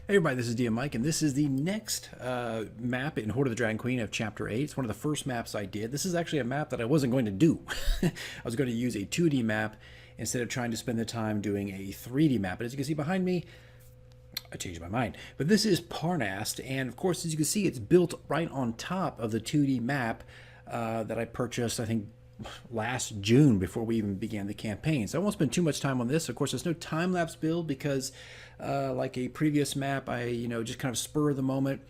Hey everybody, this is DM Mike, and this is the next map in Horde of the Dragon Queen of Chapter 8. It's one of the first maps I did. This is actually a map that I wasn't going to do. I was going to use a 2D map instead of trying to spend the time doing a 3D map. But as you can see behind me, I changed my mind. But this is Parnast, and of course, as you can see, it's built right on top of the 2D map that I purchased, I think, last June before we even began the campaign. So I won't spend too much time on this. Of course, there's no time-lapse build because like a previous map, I just kind of spur of the moment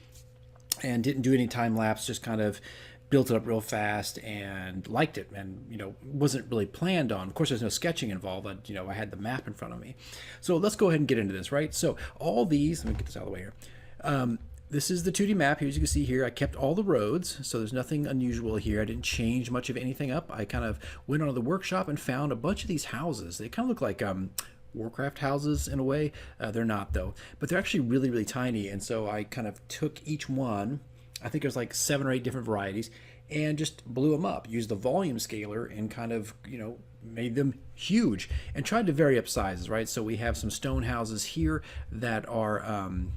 and didn't do any time-lapse, just kind of built it up real fast and liked it, and wasn't really planned on. Of course, there's no sketching involved. I had the map in front of me. So let's go ahead and get into this, right? So all these, let me get this out of the way here. This is the 2D map. Here, as you can see here, I kept all the roads, so there's nothing unusual here. I didn't change much of anything up. I kind of went onto the workshop and found a bunch of these houses. They kind of look like Warcraft houses in a way. They're not, though. But they're actually really, really tiny, and so I kind of took each one. I think there's like 7 or 8 different varieties, and just blew them up. Used the volume scaler and kind of, made them huge and tried to vary up sizes, right? So we have some stone houses here that are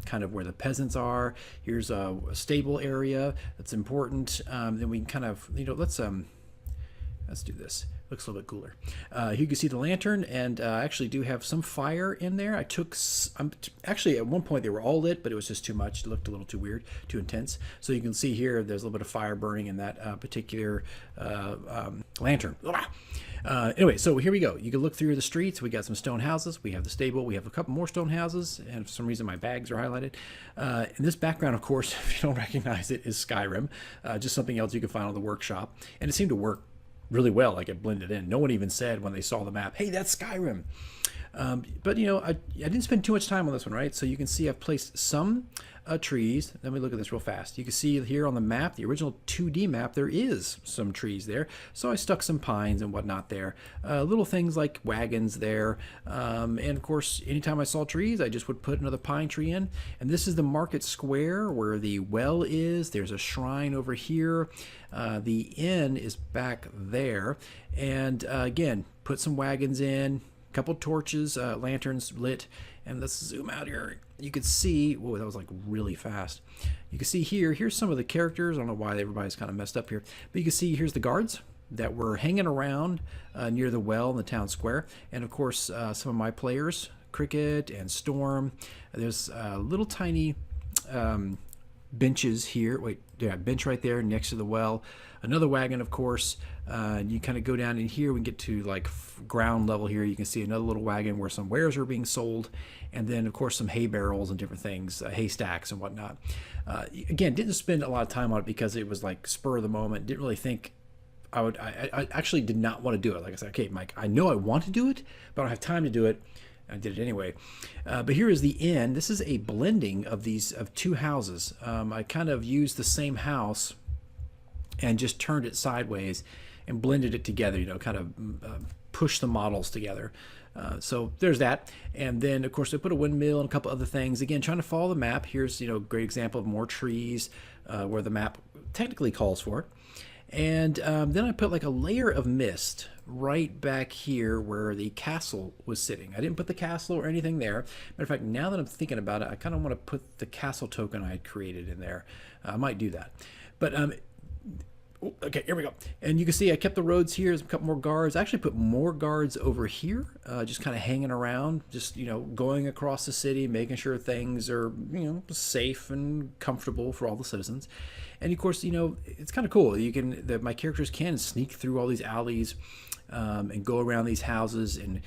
kind of where the peasants are. Here's a stable area that's important. Then we can kind of, let's do this. Looks a little bit cooler. Here you can see the lantern, and I actually do have some fire in there. I took, actually at one point they were all lit, but it was just too much. It looked a little too weird, too intense. So you can see here there's a little bit of fire burning in that particular lantern. Anyway, so here we go. You can look through the streets. We got some stone houses. We have the stable. We have a couple more stone houses, and for some reason my bags are highlighted. In this background, of course, if you don't recognize it, is Skyrim. Just something else you can find on the workshop, and it seemed to work really well. Like, it blended in. No one even said when they saw the map, hey, that's Skyrim. But I didn't spend too much time on this one, right? So you can see I've placed some trees. Let me look at this real fast. You can see here on the map, the original 2D map, there is some trees there. So I stuck some pines and whatnot there. Little things like wagons there. And of course, anytime I saw trees, I just would put another pine tree in. And this is the market square where the well is. There's a shrine over here. The inn is back there. And again, put some wagons in. Couple torches, lanterns lit, and let's zoom out here. You can see, whoa, that was like really fast. You can see here's some of the characters. I don't know why everybody's kind of messed up here, but you can see here's the guards that were hanging around near the well in the town square, and of course some of my players, Cricket and Storm. There's little tiny benches here. Wait, yeah, bench right there next to the well. Another wagon, of course. You kind of go down in here. We get to like ground level here. You can see another little wagon where some wares are being sold, and then of course some hay barrels and different things, hay stacks and whatnot. Again, didn't spend a lot of time on it because it was like spur of the moment. Didn't really think I would. I actually did not want to do it. Like I said, okay, Mike, I know I want to do it, but I don't have time to do it. I did it anyway. But here is the inn. This is a blending of these two houses. I kind of used the same house and just turned it sideways and blended it together, kind of push the models together. So there's that. And then, of course, I put a windmill and a couple other things. Again, trying to follow the map. Here's, a great example of more trees where the map technically calls for it. And then I put like a layer of mist right back here where the castle was sitting. I didn't put the castle or anything there. Matter of fact, now that I'm thinking about it, I kind of want to put the castle token I had created in there. I might do that. But okay, here we go. And you can see I kept the roads here. There's a couple more guards. I actually put more guards over here, just kind of hanging around, just, going across the city, making sure things are, safe and comfortable for all the citizens. And of course, it's kind of cool. My characters can sneak through all these alleys and go around these houses and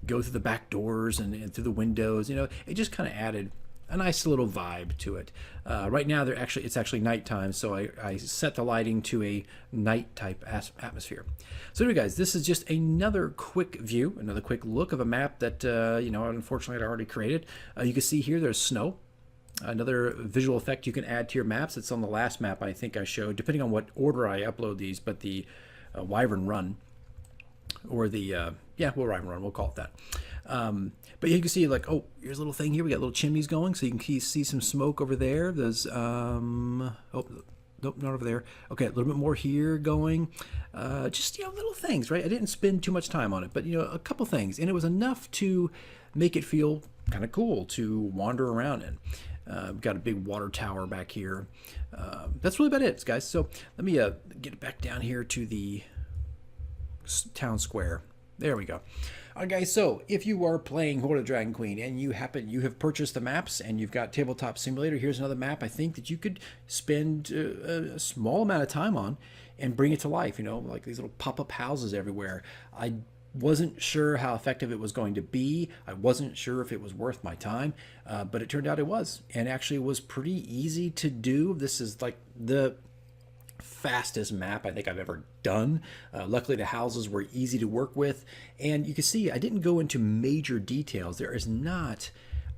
go through the back doors and through the windows. It just kind of added a nice little vibe to it. Right now, it's actually nighttime, so I set the lighting to a night type atmosphere. So anyway, guys, this is just another quick view, another quick look of a map that unfortunately I already created. You can see here there's snow. Another visual effect you can add to your maps. It's on the last map I think I showed, depending on what order I upload these, but the Wyvern Run, or the Wyvern Run, we'll call it that. But you can see, like, oh, here's a little thing here. We got little chimneys going, so you can see some smoke over there. There's, nope, not over there. Okay, a little bit more here going. Just, little things, right? I didn't spend too much time on it, but, a couple things. And it was enough to make it feel kind of cool to wander around in. Got a big water tower back here. That's really about it, guys. So let me get back down here to the town square. There we go. All right, guys, so if you are playing Horde of Dragon Queen and you have purchased the maps and you've got Tabletop Simulator, here's another map I think that you could spend a small amount of time on and bring it to life, like these little pop-up houses everywhere. I wasn't sure how effective it was going to be. I wasn't sure if it was worth my time, but it turned out it was, and actually it was pretty easy to do. This is like the fastest map I think I've ever done. Luckily the houses were easy to work with, and you can see I didn't go into major details. There is not,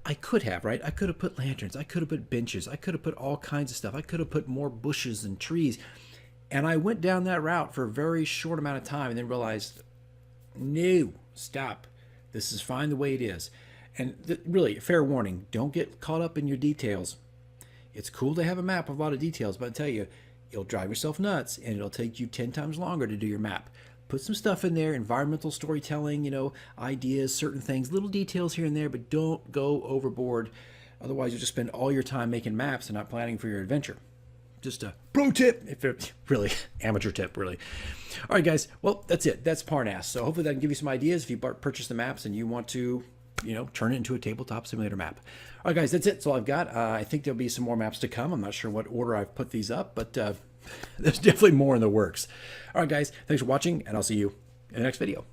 I could have, right? I could have put lanterns, I could have put benches, I could have put all kinds of stuff, I could have put more bushes and trees, and I went down that route for a very short amount of time and then realized, no, stop. This is fine the way it is. And really, fair warning, don't get caught up in your details. It's cool to have a map with a lot of details, but I tell you, you'll drive yourself nuts and it'll take you 10 times longer to do your map. Put some stuff in there, environmental storytelling, ideas, certain things, little details here and there, but don't go overboard. Otherwise, you'll just spend all your time making maps and not planning for your adventure. Just a pro tip, if it really, amateur tip, really. All right, guys. Well, that's it. That's Parnast. So hopefully that can give you some ideas if you purchase the maps and you want to, turn it into a tabletop simulator map. All right, guys, that's it. That's all I've got. I think there'll be some more maps to come. I'm not sure what order I've put these up, but there's definitely more in the works. All right, guys. Thanks for watching, and I'll see you in the next video.